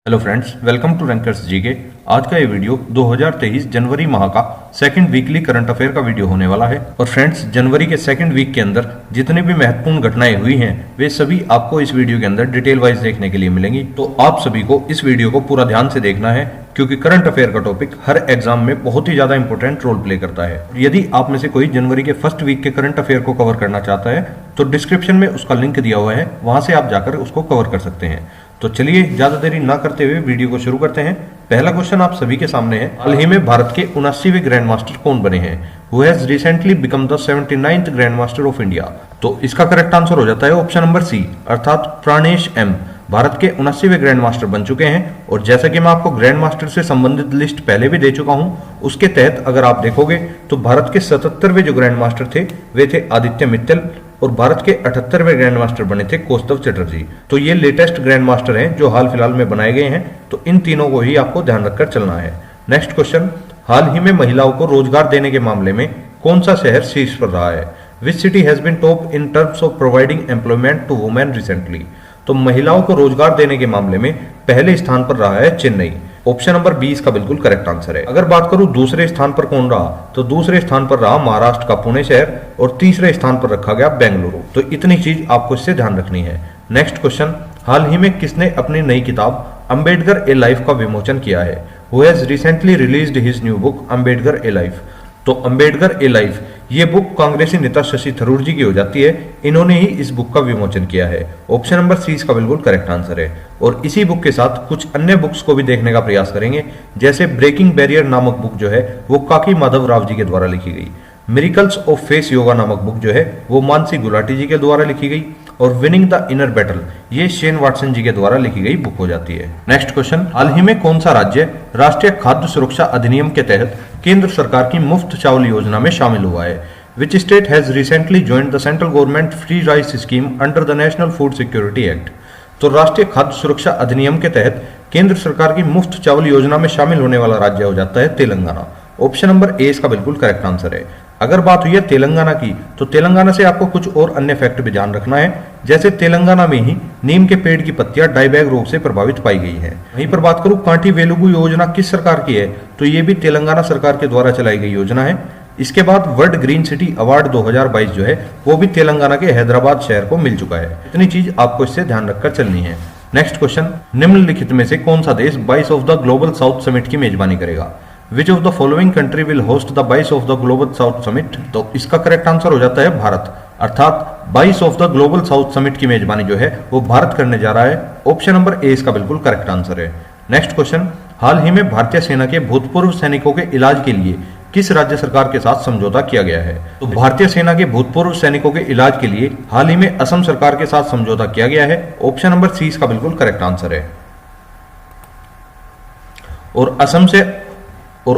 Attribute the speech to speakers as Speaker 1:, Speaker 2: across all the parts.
Speaker 1: Hello friends, welcome to Rankers GK. आज का ये वीडियो 2023 जनवरी माह का सेकंड वीकली करंट अफेयर का वीडियो होने वाला है। और फ्रेंड्स, जनवरी के सेकंड वीक के अंदर जितनी भी महत्वपूर्ण घटनाएं हुई हैं वे सभी आपको इस वीडियो के अंदर डिटेल वाइज देखने के लिए मिलेंगी। तो आप सभी को इस वीडियो को पूरा ध्यान से देखना है, क्योंकि करंट अफेयर का टॉपिक हर एग्जाम में बहुत ही ज्यादा इंपॉर्टेंट रोल प्ले करता है। यदि आप में से कोई जनवरी के फर्स्ट वीक के करंट अफेयर को कवर करना चाहता है तो डिस्क्रिप्शन में उसका लिंक दिया हुआ है, वहां से आप जाकर उसको कवर कर सकते हैं। तो चलिए ज्यादा देरी ना करते हुए वीडियो को शुरू करते हैं। पहला क्वेश्चन आप सभी के सामने है, हाल ही में भारत के 79वें ग्रैंड मास्टर कौन बने हैं? Who has recently become the 79th grand master of India? तो इसका करेक्ट आंसर हो जाता है ऑप्शन नंबर सी, अर्थात प्राणेश एम भारत के 79वें ग्रैंड मास्टर बन चुके हैं। और जैसा कि मैं आपको ग्रैंड मास्टर से संबंधित लिस्ट पहले भी दे चुका हूं, उसके तहत अगर आप देखोगे तो भारत के 77वें जो ग्रैंड मास्टर थे वे थे आदित्य मित्तल, और भारत के 78वें ग्रैंड मास्टर बने थे कौस्तव चटर्जी। तो ये लेटेस्ट ग्रैंड मास्टर हैं जो हाल फिलहाल में बनाए गए हैं, तो इन तीनों को ही आपको ध्यान रखकर चलना है। नेक्स्ट क्वेश्चन, हाल ही में महिलाओं को रोजगार देने के मामले में कौन सा शहर शीर्ष पर रहा है? Which city has been top in terms of providing employment to women recently? तो महिलाओं को रोजगार देने के मामले में पहले स्थान पर रहा है चेन्नई। ऑप्शन नंबर 20 का बिल्कुल करेक्ट आंसर है। अगर बात करूं दूसरे स्थान पर कौन रहा, तो दूसरे स्थान पर रहा महाराष्ट्र का पुणे शहर, और तीसरे स्थान पर रखा गया बेंगलुरु। तो इतनी चीज आपको इससे ध्यान रखनी है। नेक्स्ट क्वेश्चन, हाल ही में किसने अपनी नई किताब अंबेडकर ए लाइफ का विमोचन किया है? Who has recently released his new book Ambedkar A life? तो अंबेडकर ए लाइफ ये बुक कांग्रेसी नेता शशि थरूर जी की हो जाती है। इन्होंने ही इस बुक का विमोचन किया है। ऑप्शन नंबर सी इसका बिल्कुल करेक्ट आंसर है। और इसी बुक के साथ कुछ अन्य बुक्स को भी देखने का प्रयास करेंगे, जैसे ब्रेकिंग बैरियर नामक बुक जो है वो काकी माधव राव जी के द्वारा लिखी गई। मिरेकल्स ऑफ फेस योगा नामक बुक जो है वो मानसी गुलाटी जी के द्वारा लिखी गई। और विनिंग द इनर बैटल ये शेन वाटसन जी के द्वारा लिखी गई बुक हो जाती है। नेक्स्ट क्वेश्चन, हाल ही में कौन सा राज्य राष्ट्रीय खाद्य सुरक्षा अधिनियम के तहत केंद्र सरकार की मुफ्त चावल योजना में शामिल हुआ है? विच state has recently joined the central government free rice scheme under the national food security act? तो राष्ट्रीय खाद्य सुरक्षा अधिनियम के तहत केंद्र सरकार की मुफ्त चावल योजना में शामिल होने वाला राज्य हो जाता है तेलंगाना। ऑप्शन नंबर ए इसका बिल्कुल करेक्ट आंसर है। अगर बात हुई है तेलंगाना की, तो तेलंगाना से आपको कुछ और अन्य फैक्ट भी ध्यान रखना है, जैसे तेलंगाना में ही नीम के पेड़ की पत्तियां डायबैग रोग से प्रभावित पाई गई है। वहीं पर बात करूं कांटी वेलुगु योजना किस सरकार की है, तो ये भी तेलंगाना सरकार के द्वारा चलाई गई योजना है। इसके बाद वर्ल्ड ग्रीन सिटी अवार्ड 2022 जो है वो भी तेलंगाना के हैदराबाद शहर को मिल चुका है। इतनी चीज आपको इससे ध्यान रखकर चलनी है। नेक्स्ट क्वेश्चन, निम्नलिखित में से कौन सा देश 22 of the global south summit की मेजबानी करेगा? Which of the following country will host the 22 of the global south summit? तो इसका करेक्ट आंसर हो जाता है भारत, अर्थात 22 of the global south summit की मेजबानी जो है वो भारत करने जा रहा है। ऑप्शन नंबर ए इसका बिल्कुल करेक्ट आंसर है। नेक्स्ट क्वेश्चन, हाल ही में भारतीय सेना के भूतपूर्व सैनिकों के इलाज के लिए किस राज्य सरकार के साथ समझौता किया गया है? तो भारतीय सेना के भूतपूर्व सैनिकों के इलाज के लिए हाल ही में असम सरकार के साथ समझौता किया गया है। ऑप्शन नंबर सी इसका बिल्कुल करेक्ट आंसर है। और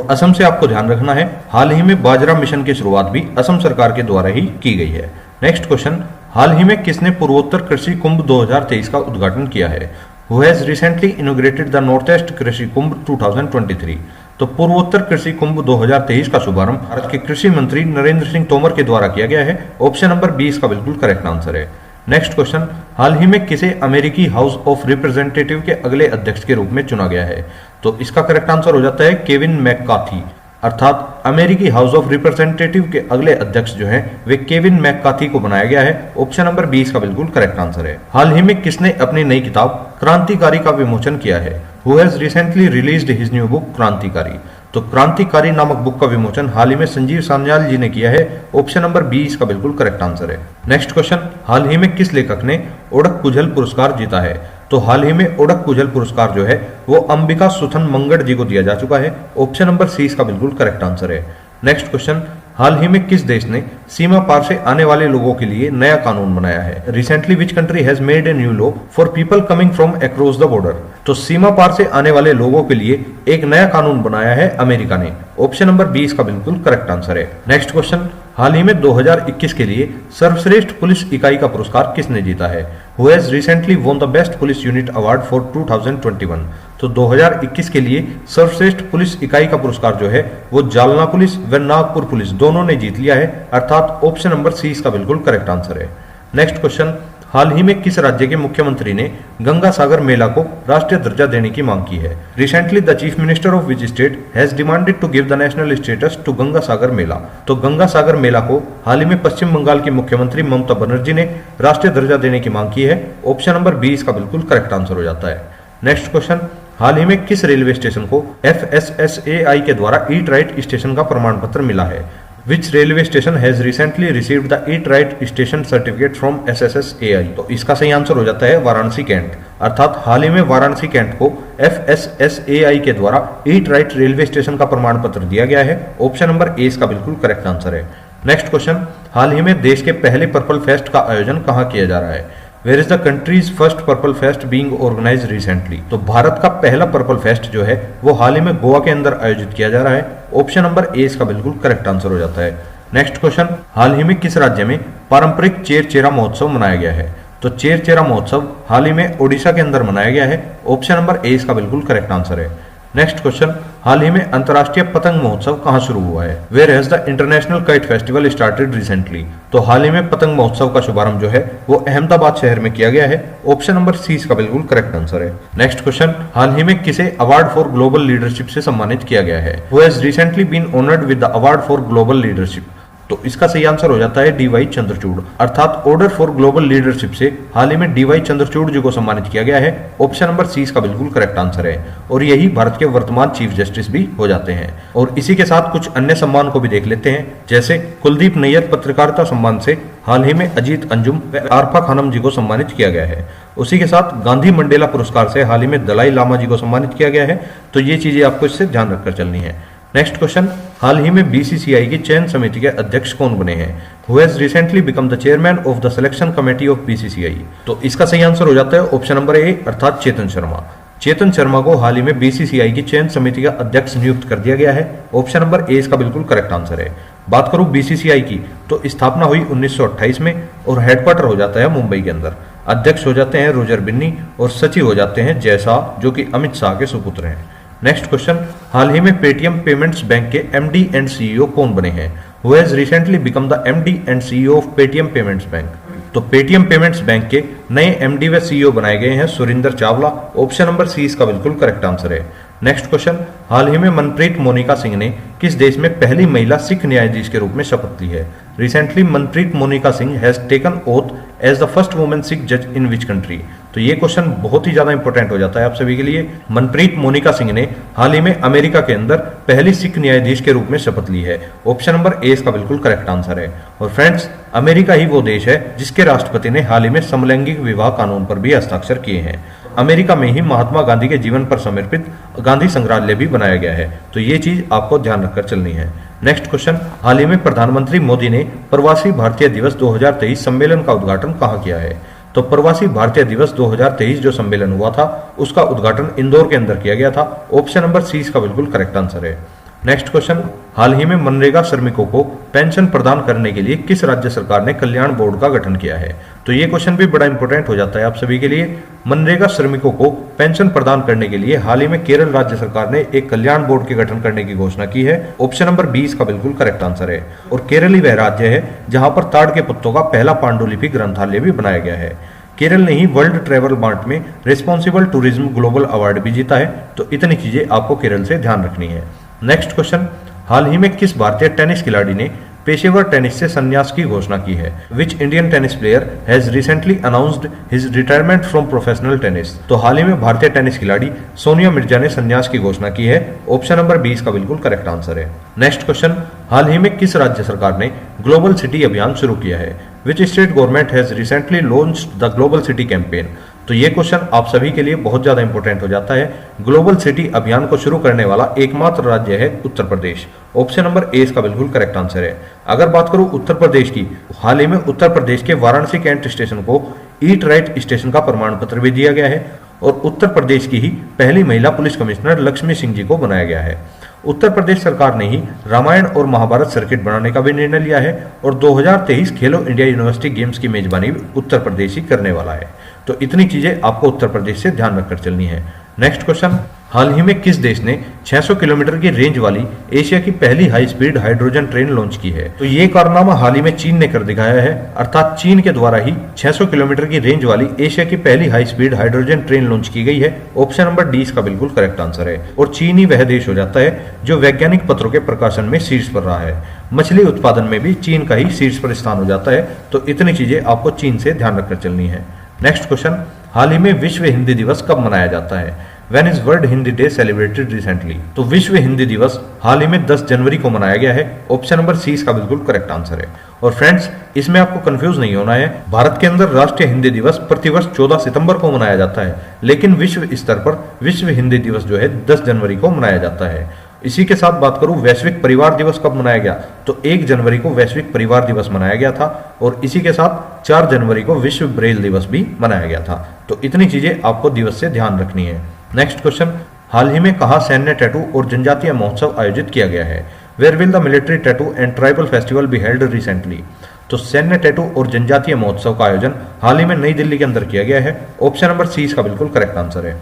Speaker 1: असम से आपको ध्यान रखना है, हाल ही में बाजरा मिशन की शुरुआत भी असम सरकार के द्वारा ही की गई है। नेक्स्ट क्वेश्चन, हाल ही में किसने पूर्वोत्तर कृषि कुंभ 2023 का उद्घाटन किया है? Who has recently inaugurated the north east कृषि कुंभ 2023? तो पूर्वोत्तर कृषि कुंभ 2023 का शुभारंभ भारत के कृषि मंत्री नरेंद्र सिंह तोमर के द्वारा किया गया है। ऑप्शन नंबर 20 का बिल्कुल करेक्ट आंसर है। नेक्स्ट क्वेश्चन, हाल ही में किसे अमेरिकी हाउस ऑफ रिप्रेजेंटेटिव के अगले अध्यक्ष के रूप में चुना गया है? तो इसका करेक्ट आंसर हो जाता है केविन मैककार्थी, अर्थात अमेरिकी हाउस ऑफ रिप्रेजेंटेटिव के अगले अध्यक्ष जो हैं वे केविन मैककार्थी को बनाया गया है। ऑप्शन नंबर 20 का बिल्कुल करेक्ट आंसर है। हाल ही में किसने अपनी नई किताब क्रांतिकारी का विमोचन किया है? Who has recently released his new book क्रांतिकारी? तो क्रांतिकारी नामक बुक का विमोचन हाल ही में संजीव सान्याल जी ने किया है। ऑप्शन नंबर 20 का बिल्कुल करेक्ट आंसर है। नेक्स्ट क्वेश्चन, हाल ही में किस लेखक ने ओडक कुझल पुरस्कार जीता है? तो हाल ही में ओडक कुझल पुरस्कार जो है वो अंबिका सुथन मंगड़ जी को दिया जा चुका है। ऑप्शन नंबर सी इसका बिल्कुल करेक्ट आंसर है। नेक्स्ट क्वेश्चन, हाल ही में किस देश ने सीमा पार से आने वाले लोगों के लिए नया कानून बनाया है? Recently which country has made a new law for people coming from across the border? तो सीमा पार से आने वाले लोगों के लिए एक नया कानून बनाया है अमेरिका ने। ऑप्शन नंबर 20 का बिल्कुल करेक्ट आंसर है। नेक्स्ट क्वेश्चन, हाल ही में 2021 के लिए सर्वश्रेष्ठ पुलिस इकाई का पुरस्कार किसने जीता है? Who has recently won the best police unit award for 2021? तो 2021 के लिए सर्वश्रेष्ठ पुलिस इकाई का पुरस्कार जो है वो जालना पुलिस व नागपुर पुलिस दोनों ने जीत लिया है, अर्थात ऑप्शन नंबर सी इसका बिल्कुल करेक्ट आंसर है। नेक्स्ट क्वेश्चन, हाल ही में किस राज्य के मुख्यमंत्री ने गंगा सागर मेला को राष्ट्रीय दर्जा देने की मांग की है? Recently the chief minister of which state has demanded to give the national status to Ganga Sagar mela. तो गंगा सागर मेला को हाल ही में पश्चिम बंगाल की मुख्यमंत्री ममता बनर्जी ने राष्ट्रीय दर्जा देने की मांग की है। ऑप्शन नंबर बी इसका बिल्कुल करेक्ट आंसर हो जाता है। नेक्स्ट क्वेश्चन, हाल ही में किस रेलवे स्टेशन को FSSAI के द्वारा ईट राइट स्टेशन का प्रमाण पत्र मिला है? Which railway station has recently received the Eat Right Station Certificate from SSSAI? तो इसका सही आंसर हो जाता है वाराणसी कैंट। अर्थात हाल ही में वाराणसी कैंट को FSSAI के द्वारा ईट राइट रेलवे स्टेशन का प्रमाण पत्र दिया गया है। ऑप्शन नंबर ए इसका बिल्कुल करेक्ट आंसर है। नेक्स्ट क्वेश्चन, हाल ही में देश के पहले पर्पल फेस्ट का आयोजन कहाँ किया जा रहा है? Where is the countries first purple fest being organized recently? तो भारत का पहला पर्पल फेस्ट जो है वो हाल ही में गोवा के अंदर आयोजित किया जा रहा है। ऑप्शन नंबर ए इसका बिल्कुल करेक्ट आंसर हो जाता है। नेक्स्ट क्वेश्चन, हाल ही में किस राज्य में पारंपरिक चेरचेरा महोत्सव मनाया गया है? तो चेरचेरा महोत्सव हाल ही में ओडिशा के अंदर मनाया गया है। ऑप्शन नंबर ए इसका बिल्कुल करेक्ट आंसर है। नेक्स्ट क्वेश्चन, हाल ही में अंतर्राष्ट्रीय पतंग महोत्सव कहाँ शुरू हुआ है? Where has the international kite festival started recently? तो हाल ही में पतंग महोत्सव का शुभारंभ जो है वो अहमदाबाद शहर में किया गया है। ऑप्शन नंबर सी इसका बिल्कुल करेक्ट आंसर है। नेक्स्ट क्वेश्चन, हाल ही में किसे अवार्ड फॉर ग्लोबल लीडरशिप से सम्मानित किया गया है? Who has recently been honoured with the award for global leadership? तो इसका सही आंसर हो जाता है DY चंद्रचूड़। अर्थात ऑर्डर फॉर ग्लोबल लीडरशिप से हाल ही में DY चंद्रचूड़ जी को सम्मानित किया गया है। ऑप्शन नंबर सी इसका बिल्कुल करेक्ट आंसर है और यही भारत के वर्तमान चीफ जस्टिस भी हो जाते हैं। और इसी के साथ कुछ अन्य सम्मान को भी देख लेते हैं, जैसे कुलदीप नैयर पत्रकारिता सम्मान से हाल ही में अजीत अंजुम व आरफा खानम जी को सम्मानित किया गया है। उसी के साथ गांधी मंडेला पुरस्कार से हाल ही में दलाई लामा जी को सम्मानित किया गया है। तो ये चीजें आपको इससे ध्यान रखकर चलनी है। नेक्स्ट क्वेश्चन, हाल ही में BCCI की चयन समिति के अध्यक्ष कौन बने हैं? Who has recently become the chairman of the selection committee of BCCI? तो इसका सही आंसर हो जाता है ऑप्शन नंबर ए अर्थात चेतन शर्मा। चेतन शर्मा को हाल ही में BCCI की चयन समिति का अध्यक्ष नियुक्त कर दिया गया है। ऑप्शन नंबर ए इसका बिल्कुल करेक्ट आंसर है। बात करूं BCCI की तो स्थापना हुई 1928 में और हेडक्वार्टर हो जाता है मुंबई के अंदर। अध्यक्ष हो जाते हैं रोजर बिन्नी और सचिव हो जाते हैं जय शाह, जो कि अमित शाह के सुपुत्र हैं। नेक्स्ट क्वेश्चन, हाल ही में पेटीएम पेमेंट्स बैंक के MD एंड CEO कौन बने हैं? Who has recently become the MD and CEO of Paytm payments bank? तो पेटीएम पेमेंट्स बैंक के नए MD व CEO बनाए गए हैं Surinder Chawla. Option number C इसका बिल्कुल करेक्ट आंसर है। नेक्स्ट क्वेश्चन, हाल ही में मनप्रीत मोनिका सिंह ने किस देश में पहली महिला सिख न्यायाधीश के रूप में शपथ ली है? Recently Manpreet Monika Singh has taken oath as the first women Sikh जज इन विच कंट्री? तो ये क्वेश्चन बहुत ही ज्यादा इंपॉर्टेंट हो जाता है आप सभी के लिए। मनप्रीत मोनिका सिंह ने हाल ही में अमेरिका के अंदर पहली सिख न्यायाधीश के रूप में शपथ ली है। ऑप्शन नंबर ए इसका बिल्कुल करेक्ट आंसर है। और फ्रेंड्स, अमेरिका ही वो देश है जिसके राष्ट्रपति ने हाल ही में समलैंगिक विवाह कानून पर भी हस्ताक्षर किए हैं। अमेरिका में ही महात्मा गांधी के जीवन पर समर्पित गांधी संग्रहालय भी बनाया गया है। तो ये चीज आपको ध्यान रखकर चलनी है। नेक्स्ट क्वेश्चन, हाल ही में प्रधानमंत्री मोदी ने प्रवासी भारतीय दिवस 2023 सम्मेलन का उद्घाटन कहाँ किया है? तो प्रवासी भारतीय दिवस 2023 जो सम्मेलन हुआ था उसका उद्घाटन इंदौर के अंदर किया गया था। ऑप्शन नंबर सी इसका बिल्कुल करेक्ट आंसर है। नेक्स्ट क्वेश्चन, हाल ही में मनरेगा श्रमिकों को पेंशन प्रदान करने के लिए किस राज्य सरकार ने कल्याण बोर्ड का गठन किया है? तो ये क्वेश्चन भी बड़ा इंपॉर्टेंट हो जाता है आप सभी के लिए। मनरेगा श्रमिकों को पेंशन प्रदान करने के लिए हाल ही में केरल राज्य सरकार ने एक कल्याण बोर्ड के गठन करने की घोषणा की है। ऑप्शन नंबर बी इसका बिल्कुल करेक्ट आंसर है। और केरल ही वह राज्य है जहां पर ताड़ के पत्तों का पहला पांडुलिपि ग्रंथालय भी बनाया गया है। केरल ने ही वर्ल्ड ट्रेवल मार्ट में रिस्पॉन्सिबल टूरिज्म ग्लोबल अवार्ड भी जीता है। तो इतनी चीजें आपको केरल से ध्यान रखनी है। नेक्स्ट क्वेश्चन, हाल ही में किस भारतीय टेनिस खिलाड़ी ने पेशेवर टेनिस से संन्यास की घोषणा की है? Which Indian tennis player has recently announced his retirement from professional tennis? तो हाल ही में भारतीय टेनिस खिलाड़ी सोनिया मिर्जा ने संन्यास की घोषणा की है। ऑप्शन नंबर बी इसका बिल्कुल करेक्ट आंसर है। नेक्स्ट क्वेश्चन, हाल ही में किस राज्य सरकार ने ग्लोबल सिटी अभियान शुरू किया है? Which state government has recently launched the global city campaign? तो ये क्वेश्चन आप सभी के लिए बहुत ज्यादा इंपॉर्टेंट हो जाता है। ग्लोबल सिटी अभियान को शुरू करने वाला एकमात्र राज्य है Uttar Pradesh. Option number A इसका बिल्कुल करेक्ट आंसर है। अगर बात करूं उत्तर प्रदेश की, हाल ही में उत्तर प्रदेश के वाराणसी कैंट स्टेशन को ईट राइट स्टेशन का प्रमाण पत्र भी दिया गया है और उत्तर प्रदेश की ही पहली महिला पुलिस कमिश्नर लक्ष्मी सिंह जी को बनाया गया है। उत्तर प्रदेश सरकार ने ही रामायण और महाभारत सर्किट बनाने का भी निर्णय लिया है और 2023 खेलो इंडिया यूनिवर्सिटी गेम्स की मेजबानी उत्तर प्रदेश ही करने वाला है। तो इतनी चीजें आपको उत्तर प्रदेश से ध्यान रखकर चलनी है। नेक्स्ट क्वेश्चन, हाल ही में किस देश ने 600 किलोमीटर की रेंज वाली एशिया की पहली high speed hydrogen train launch की है? तो ये कारनामा हाल ही में चीन ने कर दिखाया है, अर्थात चीन के द्वारा ही 600 किलोमीटर की रेंज वाली एशिया की पहली high speed hydrogen train launch की गई है। ऑप्शन नंबर डी इसका बिल्कुल करेक्ट आंसर है। और चीन ही वह देश हो जाता है जो वैज्ञानिक पत्रों के प्रकाशन में शीर्ष पर रहा है। मछली उत्पादन में भी चीन का ही शीर्ष पर स्थान हो जाता है। तो इतनी चीजें आपको चीन से ध्यान रखकर चलनी है। नेक्स्ट क्वेश्चन, हाल ही में विश्व हिंदी दिवस कब मनाया जाता है? When is World Hindi Day celebrated recently? तो विश्व हिंदी दिवस हाल ही में 10 जनवरी को मनाया गया है। ऑप्शन नंबर सी इसका बिल्कुल करेक्ट आंसर है। और फ्रेंड्स, इसमें आपको कंफ्यूज नहीं होना है। भारत के अंदर राष्ट्रीय हिंदी दिवस प्रतिवर्ष 14 सितंबर को मनाया जाता है, लेकिन विश्व स्तर पर विश्व हिंदी दिवस जो है 10 जनवरी को मनाया जाता है। इसी के साथ बात करूं वैश्विक परिवार दिवस कब मनाया गया, तो 1 जनवरी को वैश्विक परिवार दिवस मनाया गया था। और इसी के साथ 4 जनवरी को विश्व ब्रेल दिवस भी मनाया गया था। तो इतनी चीजें आपको दिवस से ध्यान रखनी है। नेक्स्ट क्वेश्चन, हाल ही में कहां सैन्य टैटू और जनजातीय महोत्सव आयोजित किया गया है? Where will the military tattoo and tribal festival be held recently? तो सैन्य टैटू और जनजातीय महोत्सव का आयोजन हाल ही में नई दिल्ली के अंदर किया गया है। ऑप्शन नंबर सी इसका बिल्कुल करेक्ट आंसर है।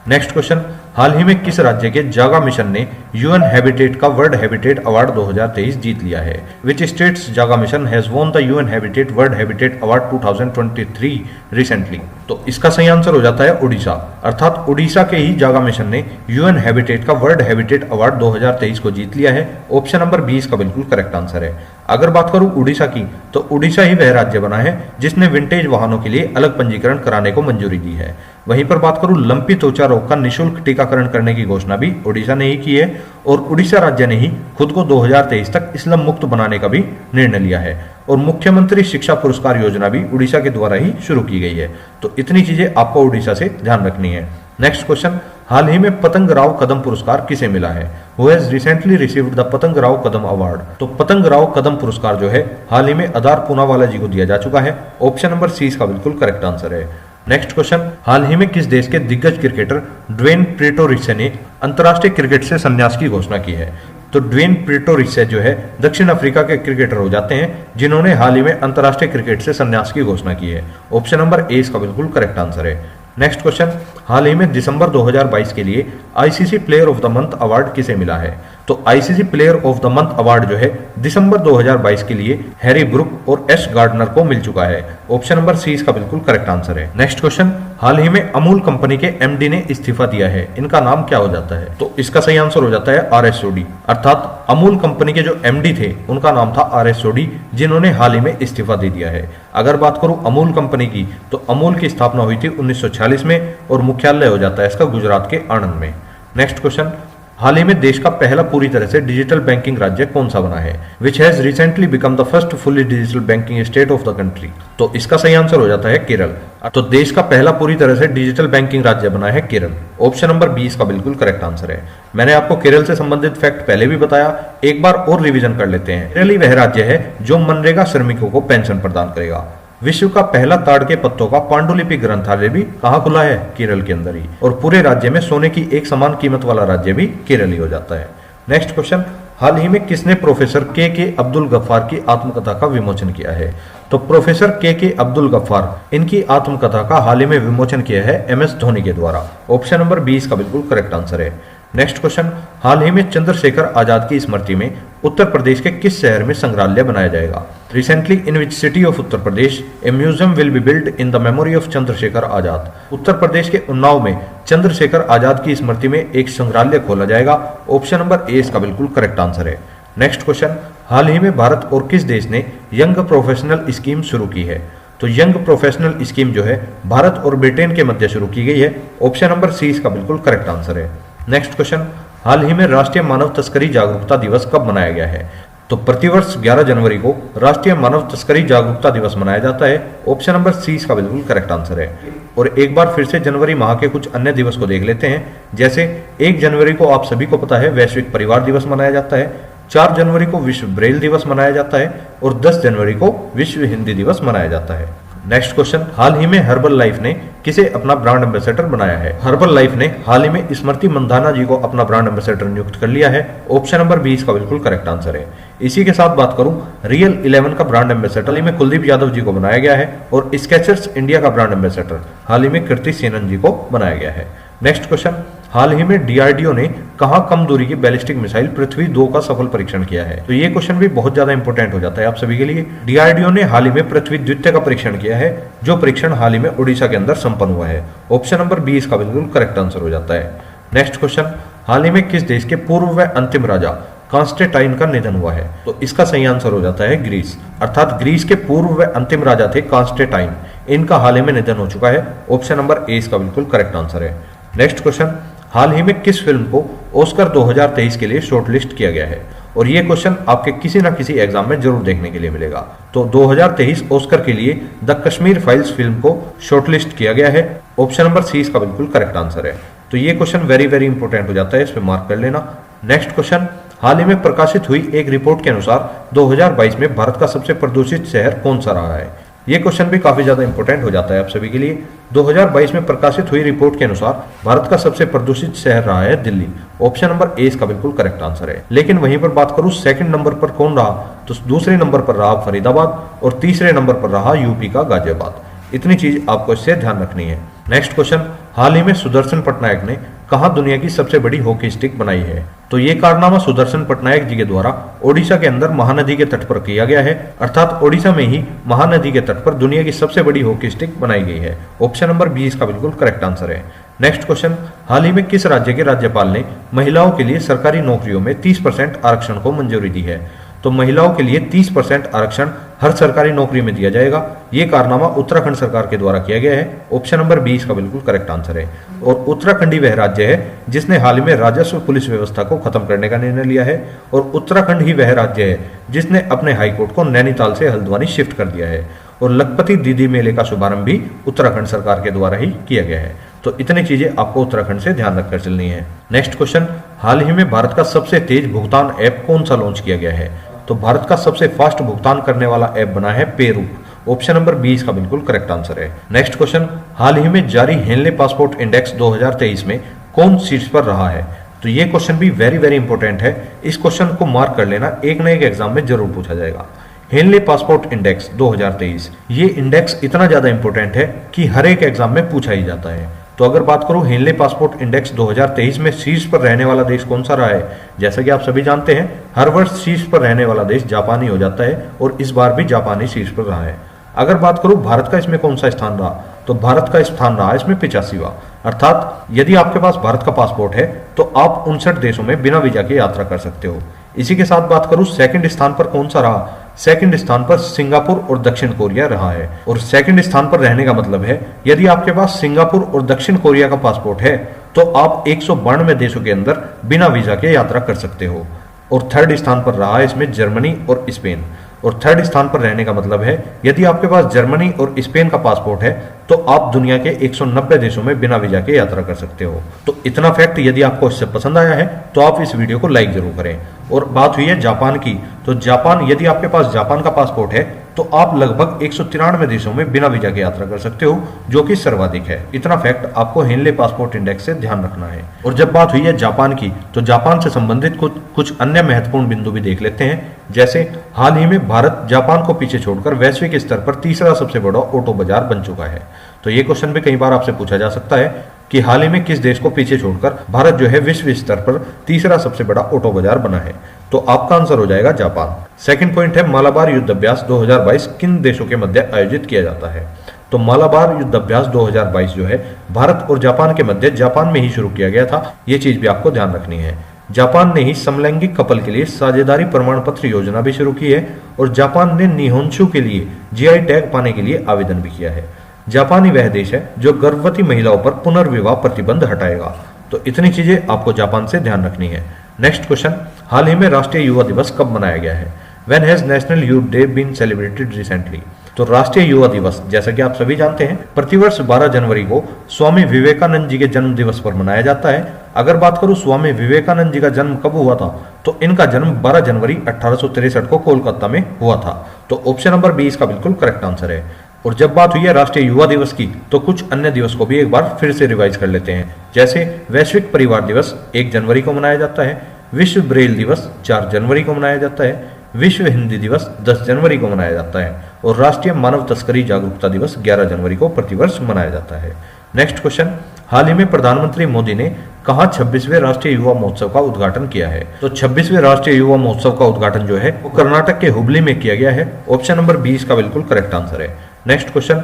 Speaker 1: नेक्स्ट क्वेश्चन, हाल ही में किस राज्य के जागा मिशन ने यूएन हैबिटेट का वर्ल्ड हैबिटेट अवार्ड 2023 जीत लिया है? विच स्टेट्स जागा mission has won the UN habitat world habitat award 2023 recently? तो इसका सही आंसर हो जाता है उड़ीसा, अर्थात उड़ीसा के ही जागा मिशन ने यूएन हैबिटेट का वर्ल्ड हैबिटेट अवार्ड 2023 को जीत लिया है। ऑप्शन नंबर 20 का बिल्कुल करेक्ट आंसर है। अगर बात करूं उड़ीसा की, तो उड़ीसा ही वह राज्य बना है जिसने विंटेज वाहनों के लिए अलग पंजीकरण कराने को मंजूरी दी है। वहीं पर बात करूं लंपी त्वचा रोग का निःशुल्क टीकाकरण करने की घोषणा भी उड़ीसा ने ही की है। और उड़ीसा राज्य ने ही खुद को 2023 तक स्लम मुक्त बनाने का भी निर्णय लिया है। और मुख्यमंत्री शिक्षा पुरस्कार योजना भी उड़ीसा के द्वारा ही शुरू की गई है। तो इतनी चीजें आपको उड़ीसा से ध्यान रखनी है। नेक्स्ट क्वेश्चन, हाल ही में पतंग राव कदम पुरस्कार किसे मिला है? Who has recently received the पतंग राव कदम अवार्ड? तो पतंग राव कदम पुरस्कार जो है हाल ही में अदार पूनावाला जी को दिया जा चुका है। ऑप्शन नंबर सी इसका बिल्कुल करेक्ट आंसर है। नेक्स्ट क्वेश्चन, हाल ही में किस देश के दिग्गज क्रिकेटर ड्वेन प्रेटोरिसे ने अंतर्राष्ट्रीय क्रिकेट से संन्यास की घोषणा की है? तो ड्वेन प्रेटोरिसे जो है दक्षिण अफ्रीका के क्रिकेटर हो जाते हैं जिन्होंने हाल ही में अंतर्राष्ट्रीय क्रिकेट से संन्यास की घोषणा की है। ऑप्शन नंबर ए इसका बिल्कुल करेक्ट आंसर है। नेक्स्ट क्वेश्चन, हाल ही में दिसंबर 2022 के लिए ICC player of the month award किसे मिला है? तो ICC player of the month award जो है दिसंबर 2022 के लिए हैरी ब्रुक और एश गार्डनर को मिल चुका है। ऑप्शन नंबर सी इसका बिल्कुल करेक्ट आंसर है। नेक्स्ट क्वेश्चन, हाल ही में अमूल कंपनी के एमडी ने इस्तीफा दिया है, इनका नाम क्या हो जाता है? तो इसका सही आंसर हो जाता है आरएस सोडी, अर्थात अमूल कंपनी के जो एमडी थे उनका नाम था आरएस सोडी, जिन्होंने हाल ही में इस्तीफा दे दिया है। अगर बात करूं अमूल कंपनी की, तो अमूल की स्थापना हुई थी 1946 में और मुख्यालय हो जाता है इसका गुजरात के आणंद में। नेक्स्ट क्वेश्चन, हाल ही में देश का पहला पूरी तरह से डिजिटल बैंकिंग राज्य कौन सा बना है? Which has recently become the first fully digital banking state of the country? तो इसका सही आंसर हो जाता है केरल। तो देश का पहला पूरी तरह से डिजिटल बैंकिंग राज्य बना है केरल। ऑप्शन नंबर 20 का बिल्कुल करेक्ट आंसर है। मैंने आपको केरल से संबंधित फैक्ट पहले भी बताया, एक बार और रिवीजन कर लेते हैं। केरल ही वह राज्य है जो मनरेगा श्रमिकों को पेंशन प्रदान करेगा। विश्व का पहला ताड़ के पत्तों का पांडुलिपि ग्रंथालय भी कहाँ खुला है? केरल के अंदर ही। और पूरे राज्य में सोने की एक समान कीमत वाला राज्य भी केरल ही हो जाता है। नेक्स्ट क्वेश्चन, हाल ही में किसने प्रोफेसर के अब्दुल गफ्फार की आत्मकथा का विमोचन किया है? तो प्रोफेसर के अब्दुल गफ्फार, इनकी आत्मकथा का हाल ही में विमोचन किया है एमएस धोनी के द्वारा। ऑप्शन नंबर 20 का बिल्कुल करेक्ट आंसर है। नेक्स्ट क्वेश्चन, हाल ही में चंद्रशेखर आजाद की स्मृति में उत्तर प्रदेश के किस शहर में संग्रहालय बनाया जाएगा? Recently in which city of Uttar Pradesh a museum will be built in the memory of Chandrashekhar Azad? Uttar Pradesh के उन्नाव में चंद्रशेखर आजाद की स्मृति में एक संग्रहालय खोला जाएगा। ऑप्शन नंबर ए इसका बिल्कुल करेक्ट आंसर है। नेक्स्ट क्वेश्चन, हाल ही में भारत और किस देश ने यंग प्रोफेशनल स्कीम शुरू की है? तो यंग प्रोफेशनल स्कीम जो है भारत और ब्रिटेन के मध्य शुरू की गई है। ऑप्शन नंबर सी इसका बिल्कुल करेक्ट आंसर है। नेक्स्ट क्वेश्चन, हाल ही में राष्ट्रीय मानव तस्करी जागरूकता दिवस कब मनाया गया है? तो प्रतिवर्ष 11 जनवरी को राष्ट्रीय मानव तस्करी जागरूकता दिवस मनाया जाता है। ऑप्शन नंबर सी इसका बिल्कुल करेक्ट आंसर है। और एक बार फिर से जनवरी माह के कुछ अन्य दिवस को देख लेते हैं। जैसे 1 जनवरी को आप सभी को पता है वैश्विक परिवार दिवस मनाया जाता है, 4 जनवरी को विश्व ब्रेल दिवस मनाया जाता है और 10 जनवरी को विश्व हिंदी दिवस मनाया जाता है। नेक्स्ट क्वेश्चन, हाल ही में हर्बल लाइफ ने किसे अपना ब्रांड एम्बेसडर बनाया है? हर्बल लाइफ ने हाल ही में स्मृति मंधाना जी को अपना ब्रांड एम्बेसडर नियुक्त कर लिया है। ऑप्शन नंबर 20 का बिल्कुल करेक्ट आंसर है। इसी के साथ बात करूं रियल 11 का ब्रांड एम्बेसडर हाल ही में कुलदीप यादव जी को बनाया गया है और स्केचर्स इंडिया का ब्रांड एम्बेसडर हाल ही में कृति सेनन जी को बनाया गया है। नेक्स्ट क्वेश्चन, हाल ही में डीआरडीओ ने कहां कम दूरी की बैलिस्टिक मिसाइल पृथ्वी 2 का सफल परीक्षण किया है? तो ये क्वेश्चन भी बहुत ज्यादा इंपॉर्टेंट हो जाता है आप सभी के लिए। डीआरडीओ ने हाल ही में पृथ्वी द्वितीय का परीक्षण किया है, जो परीक्षण हाल ही में उड़ीसा के अंदर संपन्न हुआ है। ऑप्शन नंबर बी इसका बिल्कुल करेक्ट आंसर हो जाता है। नेक्स्ट क्वेश्चन, हाल ही में किस देश के पूर्व व अंतिम राजा कॉन्स्टेंटाइन का निधन हुआ है? तो इसका सही आंसर हो जाता है ग्रीस, अर्थात ग्रीस के पूर्व व अंतिम राजा थे कॉन्स्टेंटाइन। इनका हाल ही में निधन हो चुका है। ऑप्शन नंबर ए इसका बिल्कुल करेक्ट आंसर है। नेक्स्ट क्वेश्चन, हाल ही में किस फिल्म को ऑस्कर 2023 के लिए शॉर्टलिस्ट किया गया है? और ये क्वेश्चन आपके किसी ना किसी एग्जाम में जरूर देखने के लिए मिलेगा। तो 2023 ऑस्कर के लिए द कश्मीर फाइल्स फिल्म को शॉर्टलिस्ट किया गया है। ऑप्शन नंबर सी इसका बिल्कुल करेक्ट आंसर है। तो ये क्वेश्चन वेरी वेरी इंपॉर्टेंट हो जाता है, इस पे मार्क कर लेना। नेक्स्ट क्वेश्चन, हाल ही में प्रकाशित हुई एक रिपोर्ट के अनुसार 2022 में भारत का सबसे प्रदूषित शहर कौन सा रहा है? ये क्वेश्चन भी काफी ज्यादा इंपॉर्टेंट हो जाता है आप सभी के लिए। 2022 में प्रकाशित हुई रिपोर्ट के अनुसार भारत का सबसे प्रदूषित शहर रहा है दिल्ली। ऑप्शन नंबर ए इसका बिल्कुल करेक्ट आंसर है। लेकिन वहीं पर बात करूं सेकंड नंबर पर कौन रहा, तो दूसरे नंबर पर रहा फरीदाबाद और तीसरे नंबर पर रहा यूपी का गाजियाबाद। इतनी चीज आपको इससे ध्यान रखनी है। नेक्स्ट क्वेश्चन, हाल ही में सुदर्शन पटनायक ने कहां दुनिया की सबसे बड़ी हॉकी स्टिक बनाई है? तो ये कारनामा सुदर्शन पटनायक जी के द्वारा ओडिशा के अंदर महानदी के तट पर किया गया है, अर्थात ओडिशा में ही महानदी के तट पर दुनिया की सबसे बड़ी हॉकी स्टिक बनाई गई है। ऑप्शन नंबर बी इसका बिल्कुल करेक्ट आंसर है। नेक्स्ट क्वेश्चन, हाल ही में किस राज्य के राज्यपाल ने महिलाओं के लिए सरकारी नौकरियों में 30% आरक्षण को मंजूरी दी है? तो महिलाओं के लिए 30% आरक्षण हर सरकारी नौकरी में दिया जाएगा। ये कारनामा उत्तराखंड सरकार के द्वारा किया गया है। ऑप्शन नंबर 20 का बिल्कुल करेक्ट आंसर है। और उत्तराखंड ही वह राज्य है जिसने हाल ही में राजस्व पुलिस व्यवस्था को खत्म करने का निर्णय लिया है, और उत्तराखंड ही वह राज्य है जिसने अपने हाईकोर्ट को नैनीताल से हल्द्वानी शिफ्ट कर दिया है। और लखपति दीदी मेले का शुभारंभ भी उत्तराखंड सरकार के द्वारा ही किया गया है। तो इतनी चीजें आपको उत्तराखंड से ध्यान रखकर चलनी है। नेक्स्ट क्वेश्चन, हाल ही में भारत का सबसे तेज भुगतान ऐप कौन सा लॉन्च किया गया है? तो भारत का सबसे फास्ट भुगतान करने वाला ऐप बना है पेरूप। ऑप्शन नंबर 20 का बिल्कुल करेक्ट आंसर है। नेक्स्ट क्वेश्चन, हाल ही में जारी हेनले पासपोर्ट इंडेक्स 2023 में कौन शीर्ष पर रहा है? तो ये क्वेश्चन भी वेरी वेरी इंपॉर्टेंट है। इस क्वेश्चन को मार्क कर लेना, एक न एक एग्जाम में जरूर पूछा जाएगा। हेनले पासपोर्ट इंडेक्स 2023, ये इंडेक्स इतना ज्यादा इंपॉर्टेंट है कि हर एक एग्जाम में पूछा ही जाता है। तो अगर बात करूं हेनले पासपोर्ट इंडेक्स 2023 में शीर्ष पर रहने वाला देश कौन सा रहा है? जैसा कि आप सभी जानते हैं, हर वर्ष शीर्ष पर रहने वाला देश जापान ही हो जाता है, और इस बार भी जापान ही शीर्ष पर रहा है। अगर बात करूं भारत का इसमें कौन सा स्थान रहा, तो भारत का स्थान रहा इसमें 85वां। अर्थात यदि आपके पास भारत का पासपोर्ट है तो आप 59 देशों में बिना वीजा के यात्रा कर सकते हो। इसी के साथ बात करूं सेकंड स्थान पर कौन सा रहा, सेकंड स्थान पर सिंगापुर और दक्षिण कोरिया रहा है। और सेकंड स्थान पर रहने का मतलब है यदि आपके पास सिंगापुर और दक्षिण कोरिया का पासपोर्ट है तो आप 192 देशों के अंदर बिना वीजा के यात्रा कर सकते हो। और थर्ड स्थान पर रहा है इसमें जर्मनी और स्पेन। और थर्ड स्थान पर रहने का मतलब है यदि आपके पास जर्मनी और स्पेन का पासपोर्ट है तो आप दुनिया के 190 देशों में बिना वीजा के यात्रा कर सकते हो। तो इतना फैक्ट यदि आपको इससे पसंद आया है तो आप इस वीडियो को लाइक जरूर करें। और बात हुई है जापान की, तो जापान, यदि आपके पास जापान का पासपोर्ट है तो आप लगभग 193 देशों में बिना वीजा के यात्रा कर सकते हो, जो कि सर्वाधिक है। इतना फैक्ट आपको हेनले पासपोर्ट इंडेक्स से ध्यान रखना है। और जब बात हुई है जापान की, तो जापान से संबंधित कुछ अन्य महत्वपूर्ण बिंदु भी देख लेते हैं। जैसे हाल ही में भारत जापान को पीछे छोड़कर वैश्विक स्तर पर तीसरा सबसे बड़ा ऑटो बाजार बन चुका है। तो ये क्वेश्चन भी कई बार आपसे पूछा जा सकता है कि हाल ही में किस देश को पीछे छोड़कर भारत जो है विश्व स्तर पर तीसरा सबसे बड़ा ऑटो बाजार बना है? तो आपका आंसर हो जाएगा जापान। सेकंड पॉइंट है मालाबार युद्ध अभ्यास 2022 किन देशों के मध्य आयोजित किया जाता है? तो मालाबार युद्ध अभ्यास 2022 जो है भारत और जापान के मध्य जापान में ही शुरू किया गया था। ये चीज भी आपको ध्यान रखनी है। जापान ने ही समलैंगिक कपल के लिए साझेदारी प्रमाण पत्र योजना भी शुरू की है, और जापान ने निहोंशु के लिए जीआई टैग पाने के लिए आवेदन भी किया है। जापान ही वह देश है जो गर्भवती महिलाओं पर पुनर्विवाह प्रतिबंध हटाएगा। तो इतनी चीजें आपको जापान से ध्यान रखनी है। नेक्स्ट क्वेश्चन, हाल ही में राष्ट्रीय युवा दिवस कब मनाया गया है? When has National Youth Day been celebrated recently? तो राष्ट्रीय युवा दिवस, जैसा कि आप सभी जानते हैं, प्रतिवर्ष 12 जनवरी को स्वामी विवेकानंद जी के जन्म दिवस पर मनाया जाता है। अगर बात करूं स्वामी विवेकानंद जी का जन्म कब हुआ था, तो इनका जन्म 12 जनवरी 1863 को कोलकाता में हुआ था। तो ऑप्शन नंबर 20 का बिल्कुल करेक्ट आंसर है। और जब बात हुई है राष्ट्रीय युवा दिवस की, तो कुछ अन्य दिवस को भी एक बार फिर से रिवाइज कर लेते हैं। जैसे वैश्विक परिवार दिवस 1 जनवरी को मनाया जाता है, विश्व ब्रेल दिवस 4 जनवरी को मनाया जाता है, विश्व हिंदी दिवस 10 जनवरी को मनाया जाता है, और राष्ट्रीय मानव तस्करी जागरूकता दिवस 11 जनवरी को प्रतिवर्ष मनाया जाता है। नेक्स्ट क्वेश्चन, हाल ही में प्रधानमंत्री मोदी ने कहाँ 26वें राष्ट्रीय युवा महोत्सव का उद्घाटन किया है? तो 26वें राष्ट्रीय युवा महोत्सव का उद्घाटन जो है वो कर्नाटक के हुबली में किया गया है। ऑप्शन नंबर 20 का बिल्कुल करेक्ट आंसर है। नेक्स्ट क्वेश्चन,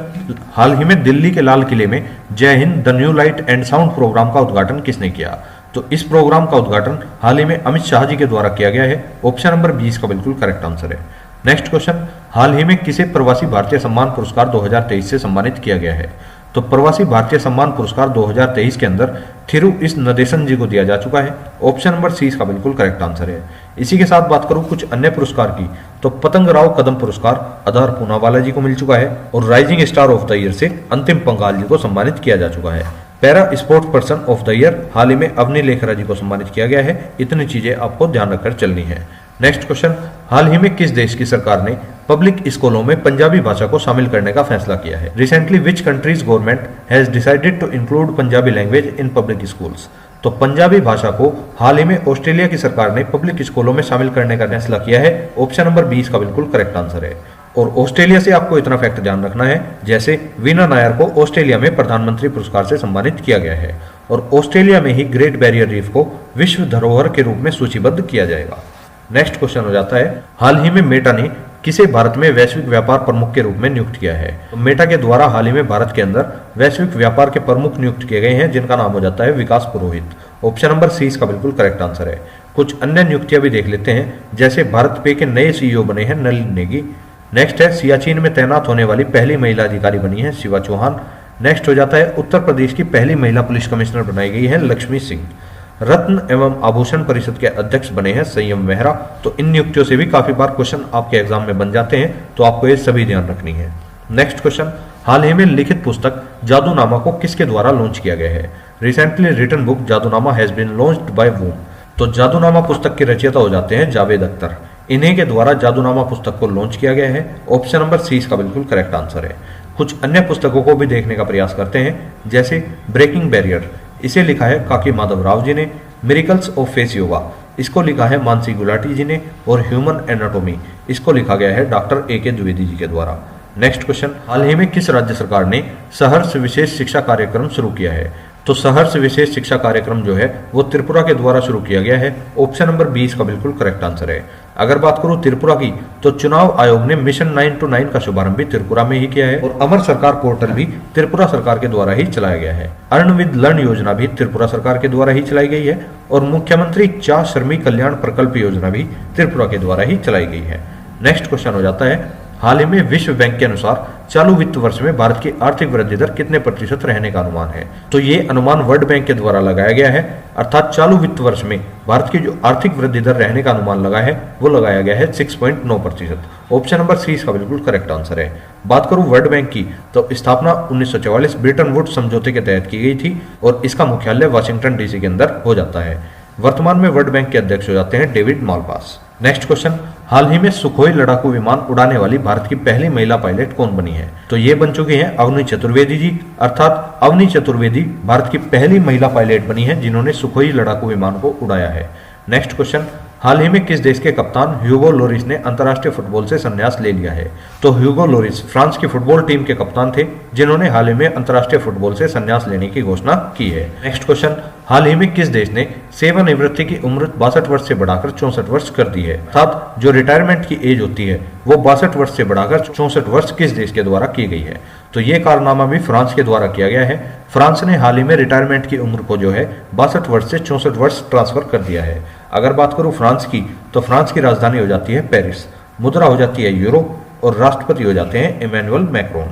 Speaker 1: हाल ही में दिल्ली के लाल किले में Jai Hind the new light and sound program का उद्घाटन किसने किया? तो इस प्रोग्राम का उद्घाटन हाल ही में अमित शाह जी के द्वारा किया गया है। ऑप्शन नंबर 20 का बिल्कुल करेक्ट आंसर है। नेक्स्ट क्वेश्चन, हाल ही में किसे प्रवासी भारतीय सम्मान पुरस्कार 2023 से सम्मानित किया गया है? तो प्रवासी भारतीय सम्मान पुरस्कार 2023 के अंदर थिरु इस नदेशन जी को दिया जा चुका है। ऑप्शन नंबर 30 का बिल्कुल करेक्ट आंसर है। इसी के साथ बात करूं कुछ अन्य पुरस्कार की, तो पतंग राव कदम पुरस्कार आधार पूनावाला जी को मिल चुका है और rising star of the year से अंतिम पंगाल जी को सम्मानित किया जा चुका है। Para sports person of the year हाल ही में अवनी लेखरा जी को सम्मानित किया गया है। इतनी चीजें आपको ध्यान रखकर चलनी है। नेक्स्ट क्वेश्चन, हाल ही में किस देश की सरकार ने पब्लिक स्कूलों में पंजाबी भाषा को शामिल करने का फैसला किया है? Recently which countries government has decided to include Punjabi language in public schools? तो पंजाबी भाषा को हाल ही में ऑस्ट्रेलिया की सरकार ने पब्लिक स्कूलों में शामिल करने का फैसला किया है। ऑप्शन नंबर 20 का बिल्कुल करेक्ट आंसर है। और ऑस्ट्रेलिया से आपको इतना फैक्ट ध्यान रखना है, जैसे वीना नायर को ऑस्ट्रेलिया में प्रधानमंत्री पुरस्कार से सम्मानित किया गया है और ऑस्ट्रेलिया में ही ग्रेट बैरियर रीफ को विश्व धरोहर के रूप में सूचीबद्ध किया जाएगा। नेक्स्ट क्वेश्चन हो जाता है, हाल ही में मेटा ने किसे भारत में वैश्विक व्यापार प्रमुख के रूप में नियुक्त किया है? तो मेटा के द्वारा हाल ही में भारत के अंदर वैश्विक व्यापार के प्रमुख नियुक्त किए गए हैं, जिनका नाम हो जाता है विकास पुरोहित। ऑप्शन नंबर 30 का बिल्कुल करेक्ट आंसर है। कुछ अन्य नियुक्तियां भी देख लेते हैं, जैसे भारत पे के नए सीईओ बने हैं नलिन नेगी। नेक्स्ट है सियाचिन में तैनात होने वाली पहली महिला अधिकारी बनी है शिवा चौहान। नेक्स्ट हो जाता है उत्तर प्रदेश की पहली महिला पुलिस कमिश्नर बनाई गई है लक्ष्मी सिंह। रत्न एवं आभूषण परिषद के अध्यक्ष बने हैं संयम मेहरा। तो इन नियुक्तियों से भी काफी बार क्वेश्चन आपके एग्जाम में बन जाते हैं, तो आपको ये सभी ध्यान रखनी है। नेक्स्ट क्वेश्चन, हाल ही में लिखित पुस्तक जादूनामा को किसके द्वारा लॉन्च किया गया है? Recently written book Jadunama has been launched by whom? तो जादूनामा पुस्तक के रचयिता हो जाते हैं जावेद अख्तर। इन्हीं के द्वारा जादूनामा पुस्तक को लॉन्च किया गया है। ऑप्शन नंबर 30 का बिल्कुल करेक्ट आंसर है। कुछ अन्य पुस्तकों को भी देखने का प्रयास करते हैं, जैसे ब्रेकिंग बैरियर, इसे लिखा है काकी माधव राव जी ने। मिरेकल्स ऑफ फेस योगा, इसको लिखा है मानसी गुलाटी जी ने। और ह्यूमन एनाटॉमी, इसको लिखा गया है डॉक्टर AK द्विवेदी जी के द्वारा। नेक्स्ट क्वेश्चन, हाल ही में किस राज्य सरकार ने सहर्ष विशेष शिक्षा कार्यक्रम शुरू किया है? तो सहर्ष विशेष शिक्षा कार्यक्रम जो है वो त्रिपुरा के द्वारा शुरू किया गया है। ऑप्शन नंबर 20 का बिल्कुल करेक्ट आंसर है। अगर बात करूं त्रिपुरा की, तो चुनाव आयोग ने मिशन 9 to 9 का शुभारंभ भी त्रिपुरा में ही किया है और अमर सरकार पोर्टल भी त्रिपुरा सरकार के द्वारा ही चलाया गया है। अर्न विद लर्न योजना भी त्रिपुरा सरकार के द्वारा ही चलाई गई है और मुख्यमंत्री चा श्रमिक कल्याण प्रकल्प योजना भी त्रिपुरा के द्वारा ही चलाई गई है। नेक्स्ट क्वेश्चन हो जाता है, हाल ही में विश्व बैंक के अनुसार चालू वित्त वर्ष में भारत की आर्थिक वृद्धि दर कितने प्रतिशत रहने का अनुमान है? तो ये अनुमान वर्ल्ड बैंक के द्वारा लगाया गया है, अर्थात चालू वित्त वर्ष में भारत की जो आर्थिक वृद्धि दर रहने का अनुमान लगा है वो लगाया गया है 6.9%। ऑप्शन नंबर 30 का बिल्कुल करेक्ट आंसर है। बात करूं वर्ल्ड बैंक की, तो स्थापना 1944 ब्रिटन वुड्स समझौते के तहत की गई थी और इसका मुख्यालय वाशिंगटन DC के अंदर हो जाता है। वर्तमान में वर्ल्ड बैंक के अध्यक्ष हो जाते हैं डेविड मालपास। नेक्स्ट क्वेश्चन, हाल ही में सुखोई लड़ाकू विमान उड़ाने वाली भारत की पहली महिला पायलट कौन बनी है? तो ये बन चुकी हैं अवनी चतुर्वेदी जी, अर्थात अवनी चतुर्वेदी भारत की पहली महिला पायलट बनी है जिन्होंने सुखोई लड़ाकू विमान को उड़ाया है। नेक्स्ट क्वेश्चन, हाल ही में किस देश के कप्तान ह्यूगो लोरिस ने अंतर्राष्ट्रीय फुटबॉल से संन्यास ले लिया है? तो ह्यूगो लोरिस फ्रांस की फुटबॉल टीम के कप्तान थे जिन्होंने हाल ही में अंतर्राष्ट्रीय फुटबॉल से संन्यास लेने की घोषणा की है। नेक्स्ट क्वेश्चन, हाल ही में किस देश ने सेवानिवृत्ति की उम्र 62 वर्ष से बढ़ाकर 64 वर्ष कर दी है? अर्थात जो रिटायरमेंट की एज होती है वो 62 वर्ष से बढ़ाकर 64 वर्ष किस देश के द्वारा की गई है? तो ये कारनामा भी फ्रांस के द्वारा किया गया है। फ्रांस ने हाल ही में रिटायरमेंट की उम्र को जो है 62 वर्ष से 64 वर्ष ट्रांसफर कर दिया है। अगर बात करूं फ्रांस की, तो फ्रांस की राजधानी हो जाती है पेरिस, मुद्रा हो जाती है यूरो और राष्ट्रपति हो जाते हैं इमैनुअल मैक्रोन।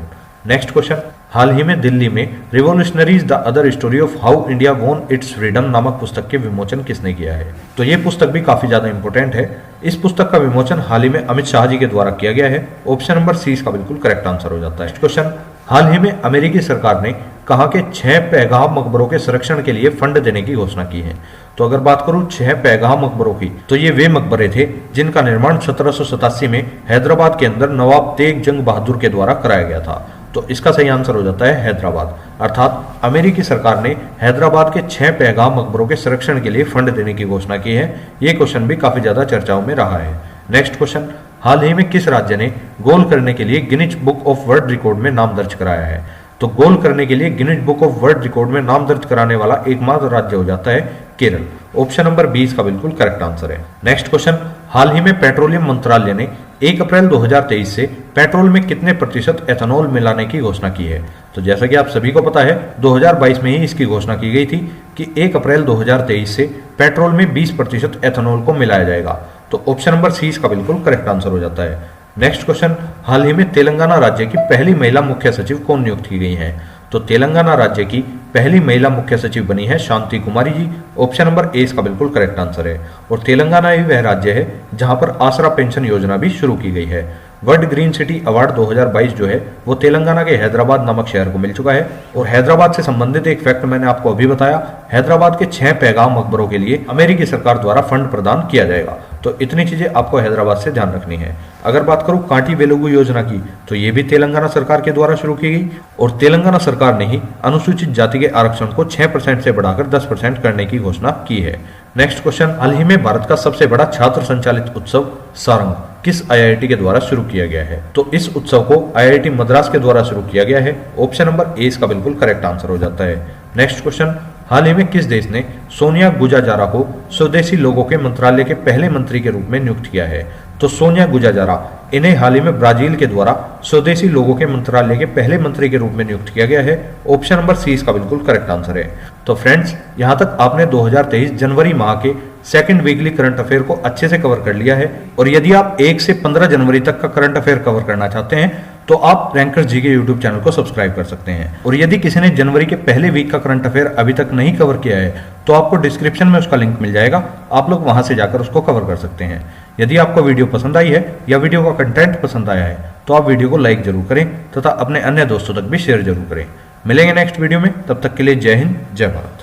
Speaker 1: नेक्स्ट क्वेश्चन, हाल ही में दिल्ली में revolutionaries the other story of how India won it's freedom नामक पुस्तक के विमोचन किसने किया है? तो ये पुस्तक भी काफी ज्यादा इंपॉर्टेंट है। इस पुस्तक का विमोचन हाल ही में अमित शाह जी के द्वारा किया गया है। ऑप्शन नंबर 30 का बिल्कुल करेक्ट आंसर हो जाता है। नेक्स्ट क्वेश्चन, हाल ही में अमेरिकी सरकार ने कहा कि 6 पैगाह मकबरों के संरक्षण के लिए फंड देने की घोषणा की है। तो अगर बात करूं 6 पैगाह मकबरों की, तो ये वे मकबरे थे जिनका निर्माण 1787 में हैदराबाद के अंदर नवाब तेग जंग बहादुर के द्वारा कराया गया था। तो इसका सही आंसर हो जाता है हैदराबाद, अर्थात अमेरिकी सरकार ने हैदराबाद के 6 पैगाह मकबरों के संरक्षण के लिए फंड देने की घोषणा की है। ये क्वेश्चन भी काफी ज्यादा चर्चाओं में रहा है। नेक्स्ट क्वेश्चन, हाल ही में किस राज्य ने गोल करने के लिए Guinness book of world record में नाम दर्ज कराया है? तो गोल करने के लिए Guinness book of world record में नाम दर्ज कराने वाला एकमात्र राज्य हो जाता है केरल। ऑप्शन नंबर 20 का बिल्कुल करेक्ट आंसर है। नेक्स्ट क्वेश्चन, हाल ही में पेट्रोलियम मंत्रालय ने 1 अप्रैल 2023 से पेट्रोल में कितने प्रतिशत एथेनॉल मिलाने की घोषणा की है? तो जैसा कि आप सभी को पता है 2022 में ही इसकी घोषणा की गई थी कि 1 अप्रैल 2023 से पेट्रोल में 20% एथेनॉल को मिलाया जाएगा। तो ऑप्शन नंबर सी इसका बिल्कुल करेक्ट आंसर हो जाता है। नेक्स्ट क्वेश्चन, हाल ही में तेलंगाना राज्य की पहली महिला मुख्य सचिव कौन नियुक्त की गई हैं? तो तेलंगाना राज्य की पहली महिला मुख्य सचिव बनी है शांति Kumari ji. Option number A इसका बिल्कुल करेक्ट आंसर है। और तेलंगाना ही वह राज्य है जहां पर आसरा पेंशन योजना भी शुरू की गई है। वर्ल्ड ग्रीन सिटी अवार्ड 2022 जो है वो तेलंगाना के हैदराबाद नामक शहर को मिल चुका है। और हैदराबाद से संबंधित एक फैक्ट मैंने आपको अभी बताया, हैदराबाद के 6 पैगाम मकबरों के लिए अमेरिकी सरकार द्वारा फंड प्रदान किया जाएगा। तो इतनी चीजें आपको हैदराबाद से ध्यान रखनी है। अगर बात करूं कांटी वेलुगु योजना की, तो ये भी तेलंगाना सरकार के द्वारा शुरू की गई और तेलंगाना सरकार ने ही अनुसूचित जाति के आरक्षण को 6% से बढ़ाकर 10% करने की घोषणा की है। नेक्स्ट क्वेश्चन, हाल ही में भारत का सबसे बड़ा छात्र संचालित उत्सव सारंग किस आईआईटी के द्वारा शुरू किया गया है? तो इस उत्सव को आईआईटी मद्रास के द्वारा शुरू किया गया है। ऑप्शन नंबर ए इसका बिल्कुल करेक्ट आंसर हो जाता है। नेक्स्ट क्वेश्चन, हाल ही में किस देश ने सोनिया गुजाजारा को स्वदेशी लोगों के मंत्रालय के पहले मंत्री के रूप में नियुक्त किया है? तो सोनिया गुजाजारा इन्हें हाल ही में ब्राजील के द्वारा स्वदेशी लोगों के मंत्रालय के पहले मंत्री के रूप में नियुक्त किया गया है। ऑप्शन नंबर सी इसका बिल्कुल करेक्ट आंसर है। तो फ्रेंड्स, यहां तक आपने 2023 जनवरी माह के सेकंड वीकली करंट अफेयर को अच्छे से कवर कर लिया है। और यदि आप 1 से 15 जनवरी तक का करंट अफेयर कवर करना चाहते हैं तो आप रैंकर्स जी के यूट्यूब चैनल को सब्सक्राइब कर सकते हैं। और यदि किसी ने जनवरी के पहले वीक का करंट अफेयर अभी तक नहीं कवर किया है तो आपको डिस्क्रिप्शन में उसका लिंक मिल जाएगा, आप लोग वहां से जाकर उसको कवर कर सकते हैं। यदि आपको वीडियो पसंद आई है या वीडियो का कंटेंट पसंद आया है तो आप वीडियो को लाइक जरूर करें तथा अपने अन्य दोस्तों तक भी शेयर जरूर करें। मिलेंगे नेक्स्ट वीडियो में, तब तक के लिए जय हिंद, जय भारत।